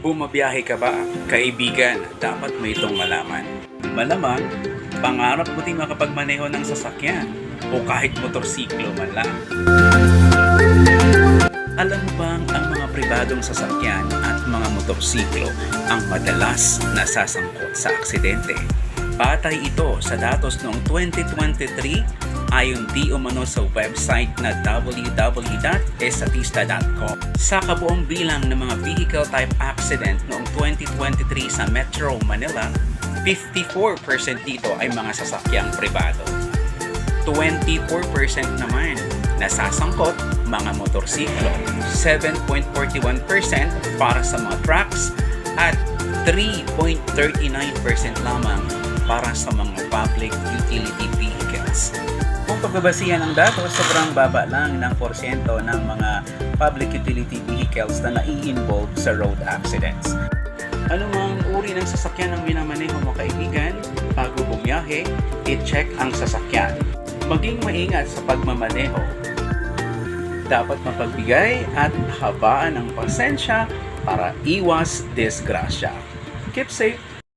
Bumabiyahe ka ba? Kaibigan, dapat mo itong malaman. Malamang, pangarap mo din makapagmaneho ng sasakyan o kahit motorsiklo man lang. Alam mo bang ang mga pribadong sasakyan at mga motorsiklo ang madalas nasasangkot sa aksidente? Batay ito sa datos noong 2023 ayon di umano sa website na www.estatista.com. Sa kabuong bilang ng mga vehicle type accident noong 2023 sa Metro Manila, 54% dito ay mga sasakyang pribado. 24% naman nasasangkot mga motorsiklo, 7.41% para sa mga trucks at 3.39% lamang para sa mga public utility vehicles. Kung pagbabasihan ang datos, sobrang baba lang ng porsyento ng mga public utility vehicles na nai-involve sa road accidents. Ano mang uri ng sasakyan ang minamaneho mo kaibigan, bago bumiyahe, i-check ang sasakyan. Maging maingat sa pagmamaneho. Dapat mapagbigay at habaan ang pasensya para iwas disgrasya. Keep safe!